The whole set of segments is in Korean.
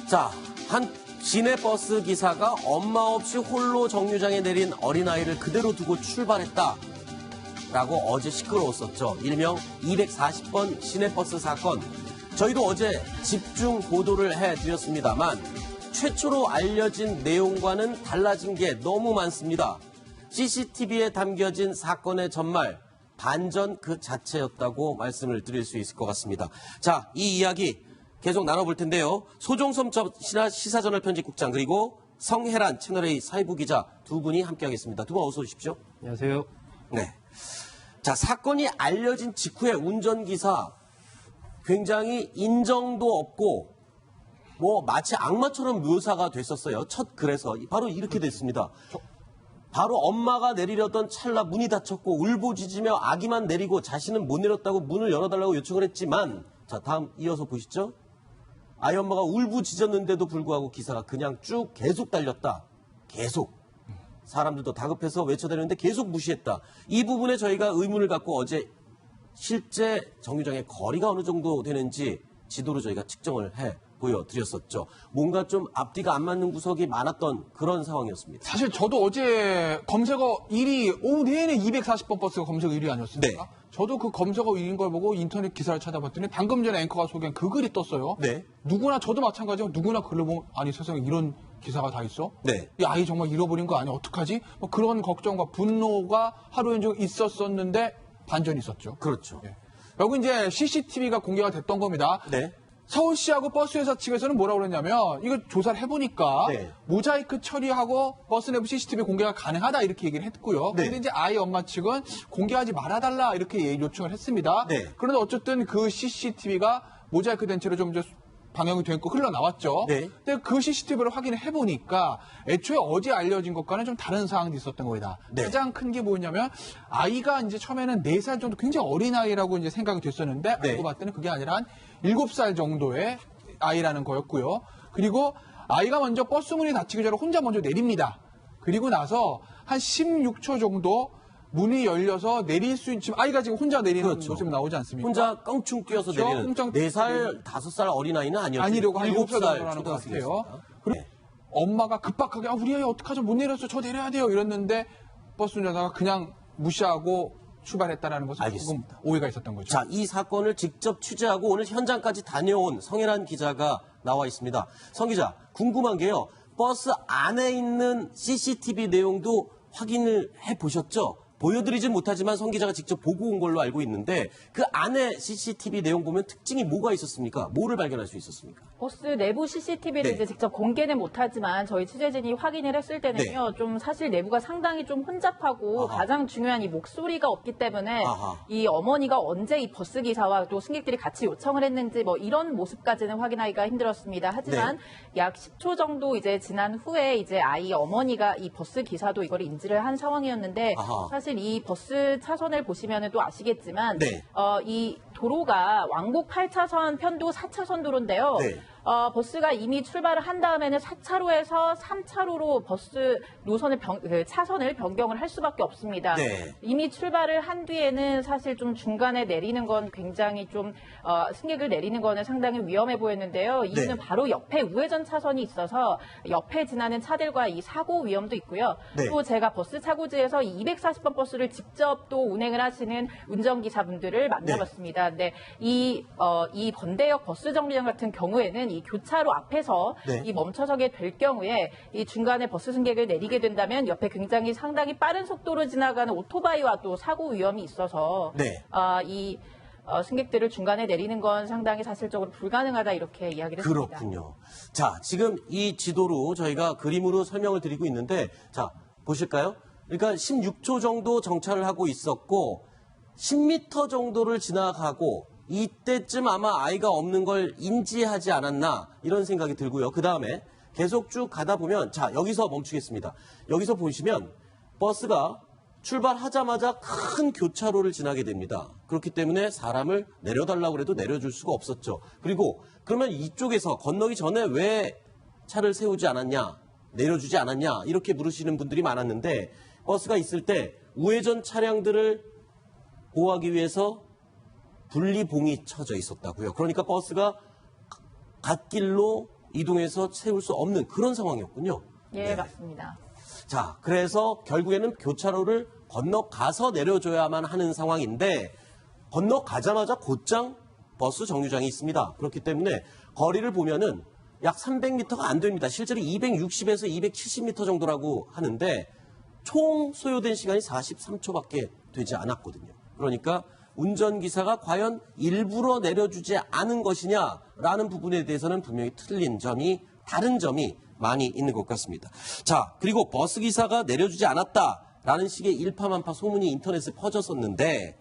자, 한 시내버스 기사가 엄마 없이 홀로 정류장에 내린 어린아이를 그대로 두고 출발했다. 라고 어제 시끄러웠었죠. 일명 240번 시내버스 사건. 저희도 어제 집중 보도를 해드렸습니다만 최초로 알려진 내용과는 달라진 게 너무 많습니다. CCTV에 담겨진 사건의 전말, 반전 그 자체였다고 말씀을 드릴 수 있을 것 같습니다. 자, 이 이야기 계속 나눠볼 텐데요. 소종섭 시사저널 편집국장 그리고 성혜란 채널A 사회부 기자 두 분이 함께하겠습니다. 두 분 어서 오십시오. 안녕하세요. 네. 자, 사건이 알려진 직후에 운전기사 굉장히 인정도 없고 뭐 마치 악마처럼 묘사가 됐었어요. 첫 글에서 바로 이렇게 됐습니다. 바로 엄마가 내리려던 찰나 문이 닫혔고 울부짖으며 아기만 내리고 자신은 못 내렸다고 문을 열어달라고 요청을 했지만 자, 다음 이어서 보시죠. 아이 엄마가 울부짖었는데도 불구하고 기사가 그냥 쭉 계속 달렸다. 계속. 사람들도 다급해서 외쳐대는데 계속 무시했다. 이 부분에 저희가 의문을 갖고 어제 실제 정류장의 거리가 어느 정도 되는지 지도로 저희가 측정을 해 보여드렸었죠. 뭔가 좀 앞뒤가 안 맞는 구석이 많았던 그런 상황이었습니다. 사실 저도 어제 검색어 1위, 오후 내내 240번 버스가 검색어 1위 아니었습니까? 네. 저도 그 검색어 1위인 걸 보고 인터넷 기사를 찾아봤더니 방금 전에 앵커가 소개한 그 글이 떴어요. 네. 누구나, 저도 마찬가지고 누구나 글을 보면 아니 세상에 이런 기사가 다 있어? 네. 이 아이 정말 잃어버린 거 아니야? 어떡하지? 뭐 그런 걱정과 분노가 하루 종일 있었었는데 반전이 있었죠. 그렇죠. 예. 여기 이제 CCTV가 공개가 됐던 겁니다. 네. 서울시하고 버스회사 측에서는 뭐라고 그랬냐면 이거 조사를 해보니까 네. 모자이크 처리하고 버스 내부 CCTV 공개가 가능하다 이렇게 얘기를 했고요. 네. 그런데 이제 아이 엄마 측은 공개하지 말아달라 이렇게 요청을 했습니다. 네. 그런데 어쨌든 그 CCTV가 모자이크 된 채로 좀 이제 방영이 됐고 흘러나왔죠. 네. 근데 그 CCTV를 확인을 해보니까 애초에 어제 알려진 것과는 좀 다른 사항도 있었던 겁니다. 네. 가장 큰 게 뭐냐면 아이가 이제 처음에는 4살 정도 굉장히 어린 아이라고 이제 생각이 됐었는데 네. 알고 봤더니 그게 아니라 한 7살 정도의 아이라는 거였고요. 그리고 아이가 먼저 버스 문이 닫히기 전에 혼자 먼저 내립니다. 그리고 나서 한 16초 정도 문이 열려서 내릴 수 있는, 지금 아이가 지금 혼자 내리는 그렇죠. 모습이 나오지 않습니까? 혼자 껑충 뛰어서 그렇죠. 내리는 꽁충 4살, 5살 어린아이는 아니었죠. 아니려고 한 7살 7살 정도 하는 것 초등학생이었습니다. 같아요. 그리고 엄마가 급박하게 우리 아이 어떡하죠? 못 내렸어. 저 내려야 돼요. 이랬는데 버스 운전사가 그냥 무시하고 출발했다라는 것은 알겠습니다. 조금 오해가 있었던 거죠. 자, 이 사건을 직접 취재하고 오늘 현장까지 다녀온 성혜란 기자가 나와 있습니다. 성 기자, 궁금한 게요. 버스 안에 있는 CCTV 내용도 확인을 해보셨죠? 보여드리진 못하지만 성 기자가 직접 보고 온 걸로 알고 있는데 그 안에 CCTV 내용 보면 특징이 뭐가 있었습니까? 뭐를 발견할 수 있었습니까? 버스 내부 CCTV를 네. 이제 직접 공개는 못하지만 저희 취재진이 확인을 했을 때는요, 좀 사실 내부가 상당히 좀 혼잡하고 아하. 가장 중요한 이 목소리가 없기 때문에 아하. 이 어머니가 언제 이 버스 기사와 또 승객들이 같이 요청을 했는지 뭐 이런 모습까지는 확인하기가 힘들었습니다. 하지만 약 10초 정도 이제 지난 후에 이제 아이 어머니가 이 버스 기사도 이걸 인지를 한 상황이었는데 아하. 사실 이 버스 차선을 보시면 또 아시겠지만 네. 이 도로가 왕복 8차선 편도 4차선 도로인데요. 네. 버스가 이미 출발을 한 다음에는 4차로에서 3차로로 버스 노선을 차선을 변경을 할 수밖에 없습니다. 네. 이미 출발을 한 뒤에는 사실 좀 중간에 내리는 건 굉장히 좀 승객을 내리는 거는 상당히 위험해 보였는데요. 이유는 네. 바로 옆에 우회전 차선이 있어서 옆에 지나는 차들과 이 사고 위험도 있고요. 네. 또 제가 버스 차고지에서 240번 버스를 직접 또 운행을 하시는 운전기사분들을 만나봤습니다. 근데 이 번대역 버스 정류장 같은 경우에는 이 교차로 앞에서 네. 이 멈춰서게 될 경우에 이 중간에 버스 승객을 내리게 된다면 옆에 굉장히 상당히 빠른 속도로 지나가는 오토바이와 또 사고 위험이 있어서 네. 승객들을 중간에 내리는 건 상당히 사실적으로 불가능하다 이렇게 이야기를 했습니다. 그렇군요. 자, 지금 이 지도로 저희가 그림으로 설명을 드리고 있는데 자, 보실까요? 그러니까 16초 정도 정차를 하고 있었고 10m 정도를 지나가고 이때쯤 아마 아이가 없는 걸 인지하지 않았나 이런 생각이 들고요. 그 다음에 계속 쭉 가다 보면 자, 여기서 멈추겠습니다. 여기서 보시면 버스가 출발하자마자 큰 교차로를 지나게 됩니다. 그렇기 때문에 사람을 내려달라고 해도 내려줄 수가 없었죠. 그리고 그러면 이쪽에서 건너기 전에 왜 차를 세우지 않았냐, 내려주지 않았냐 이렇게 물으시는 분들이 많았는데 버스가 있을 때 우회전 차량들을 보호하기 위해서 분리봉이 쳐져 있었다고요. 그러니까 버스가 갓길로 이동해서 세울 수 없는 그런 상황이었군요. 예, 네. 맞습니다. 자, 그래서 결국에는 교차로를 건너가서 내려줘야만 하는 상황인데 건너가자마자 곧장 버스 정류장이 있습니다. 그렇기 때문에 거리를 보면은 약 300m가 안 됩니다. 실제로 260에서 270m 정도라고 하는데 총 소요된 시간이 43초밖에 되지 않았거든요. 그러니까 운전기사가 과연 일부러 내려주지 않은 것이냐라는 부분에 대해서는 분명히 틀린 점이, 다른 점이 많이 있는 것 같습니다. 자, 그리고 버스기사가 내려주지 않았다라는 식의 일파만파 소문이 인터넷에 퍼졌었는데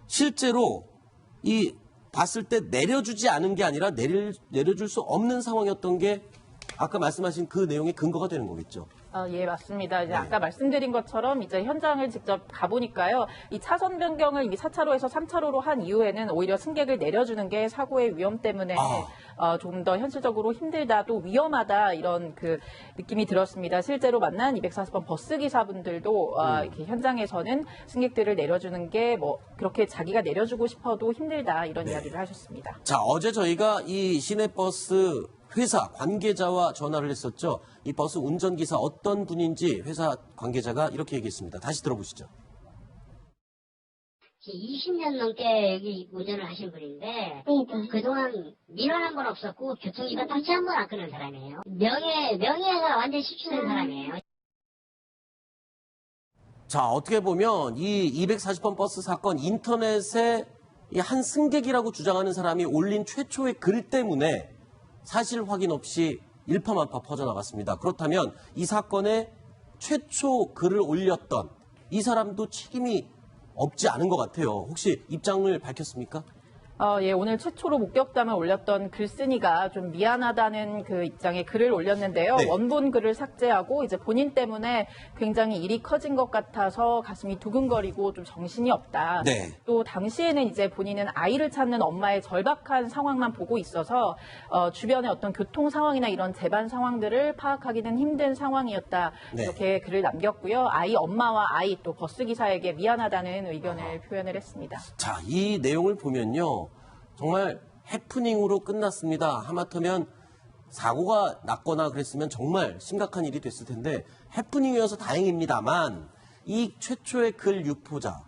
실제로 이 봤을 때 내려주지 않은 게 아니라 내려줄 수 없는 상황이었던 게 아까 말씀하신 그 내용의 근거가 되는 거겠죠. 예, 맞습니다. 이제 네. 아까 말씀드린 것처럼 이제 현장을 직접 가보니까요. 이 차선 변경을 이미 4차로에서 3차로로 한 이후에는 오히려 승객을 내려주는 게 사고의 위험 때문에 좀 더 현실적으로 힘들다, 또 위험하다 이런 그 느낌이 들었습니다. 실제로 만난 240번 버스 기사분들도 이렇게 현장에서는 승객들을 내려주는 게 뭐 그렇게 자기가 내려주고 싶어도 힘들다 이런 이야기를 하셨습니다. 자, 어제 저희가 이 시내버스 회사 관계자와 전화를 했었죠. 이 버스 운전기사 어떤 분인지 회사 관계자가 이렇게 얘기했습니다. 다시 들어보시죠. 20년 넘게 여기 운전을 하신 분인데 그동안 민원 한 번 없었고 교통위반 딱지 한 번 안 끊은 사람이에요. 명예가 완전히 실추된 사람이에요. 자, 어떻게 보면 이 240번 버스 사건 인터넷에 이 한 승객이라고 주장하는 사람이 올린 최초의 글 때문에 사실 확인 없이 일파만파 퍼져나갔습니다. 그렇다면 이 사건에 최초 글을 올렸던 이 사람도 책임이 없지 않은 것 같아요. 혹시 입장을 밝혔습니까? 예, 오늘 최초로 목격담을 올렸던 글쓴이가 좀 미안하다는 그 입장의 글을 올렸는데요. 네. 원본 글을 삭제하고 이제 본인 때문에 굉장히 일이 커진 것 같아서 가슴이 두근거리고 좀 정신이 없다. 네. 또 당시에는 이제 본인은 아이를 찾는 엄마의 절박한 상황만 보고 있어서 주변의 어떤 교통 상황이나 이런 재반 상황들을 파악하기는 힘든 상황이었다. 네. 이렇게 글을 남겼고요. 아이 엄마와 아이 또 버스 기사에게 미안하다는 의견을 표현을 했습니다. 자, 이 내용을 보면요. 정말 해프닝으로 끝났습니다. 하마터면 사고가 났거나 그랬으면 정말 심각한 일이 됐을 텐데 해프닝이어서 다행입니다만 이 최초의 글 유포자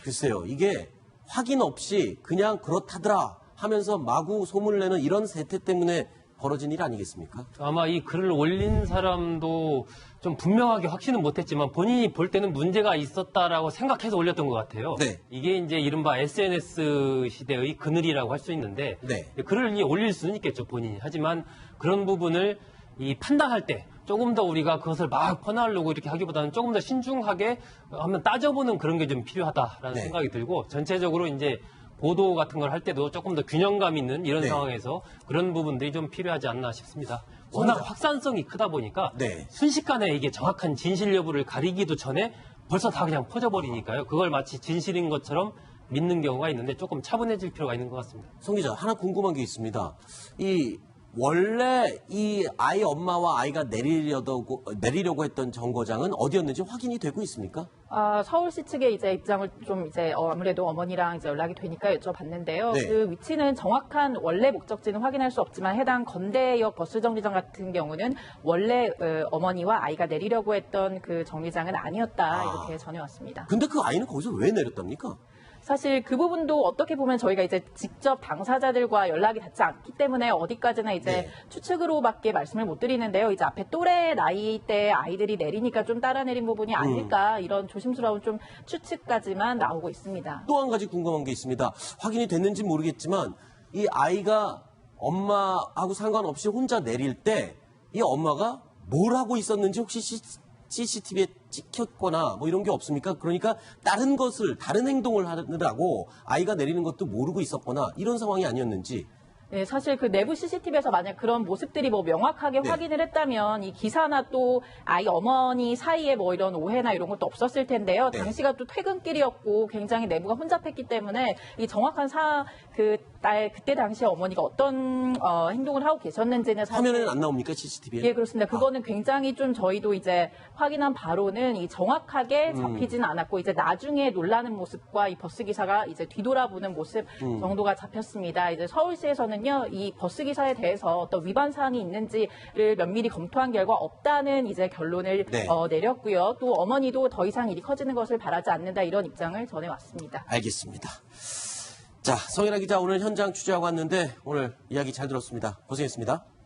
글쎄요. 이게 확인 없이 그냥 그렇다더라 하면서 마구 소문을 내는 이런 세태 때문에 벌어진 일 아니겠습니까? 아마 이 글을 올린 사람도 좀 분명하게 확신은 못했지만 본인이 볼 때는 문제가 있었다라고 생각해서 올렸던 것 같아요. 네. 이게 이제 이른바 SNS 시대의 그늘이라고 할 수 있는데 네. 글을 올릴 수는 있겠죠, 본인이. 하지만 그런 부분을 이 판단할 때 조금 더 우리가 그것을 막 퍼나르려고 이렇게 하기보다는 조금 더 신중하게 한번 따져보는 그런 게 좀 필요하다라는 네. 생각이 들고 전체적으로 이제 보도 같은 걸 할 때도 조금 더 균형감 있는 이런 네. 상황에서 그런 부분들이 좀 필요하지 않나 싶습니다. 워낙 확산성이 크다 보니까 네. 순식간에 이게 정확한 진실 여부를 가리기도 전에 벌써 다 그냥 퍼져버리니까요. 그걸 마치 진실인 것처럼 믿는 경우가 있는데 조금 차분해질 필요가 있는 것 같습니다. 송 기자, 하나 궁금한 게 있습니다. 원래 이 아이 엄마와 아이가 내리려고 했던 정거장은 어디였는지 확인이 되고 있습니까? 서울시 측의 이제 입장을 좀 이제 아무래도 어머니랑 이제 연락이 되니까 여쭤봤는데요. 네. 그 위치는 정확한 원래 목적지는 확인할 수 없지만 해당 건대역 버스 정류장 같은 경우는 원래 어머니와 아이가 내리려고 했던 그 정류장은 아니었다 이렇게 전해왔습니다. 근데 그 아이는 거기서 왜 내렸답니까? 사실 그 부분도 어떻게 보면 저희가 이제 직접 당사자들과 연락이 닿지 않기 때문에 어디까지나 이제 네. 추측으로밖에 말씀을 못 드리는데요. 이제 앞에 또래 나이대 아이들이 내리니까 좀 따라 내린 부분이 아닐까 이런 조심스러운 좀 추측까지만 나오고 있습니다. 또 한 가지 궁금한 게 있습니다. 확인이 됐는지 모르겠지만 이 아이가 엄마하고 상관없이 혼자 내릴 때 이 엄마가 뭘 하고 있었는지 혹시 CCTV에 찍혔거나 뭐 이런 게 없습니까? 그러니까 다른 행동을 하느라고 아이가 내리는 것도 모르고 있었거나 이런 상황이 아니었는지. 네, 사실 그 내부 CCTV에서 만약 그런 모습들이 뭐 명확하게 네. 확인을 했다면 이 기사나 또 아이 어머니 사이에 뭐 이런 오해나 이런 것도 없었을 텐데요. 네. 당시가 또 퇴근길이었고 굉장히 내부가 혼잡했기 때문에 이 정확한 그때 당시에 어머니가 어떤 행동을 하고 계셨는지는 사실 화면에는 안 나옵니까? CCTV에? 예, 그렇습니다. 그거는 굉장히 좀 저희도 이제 확인한 바로는 이 정확하게 잡히지는 않았고 이제 나중에 놀라는 모습과 이 버스 기사가 이제 뒤돌아보는 모습 정도가 잡혔습니다. 이제 서울시에서는 대해서는요, 이 버스 기사에 대해서 어떤 위반 사항이 있는지를 면밀히 검토한 결과 없다는 이제 결론을 네. 내렸고요. 또 어머니도 더 이상 일이 커지는 것을 바라지 않는다 이런 입장을 전해왔습니다. 알겠습니다. 자, 성현아 기자 오늘 현장 취재하고 왔는데 오늘 이야기 잘 들었습니다. 고생했습니다.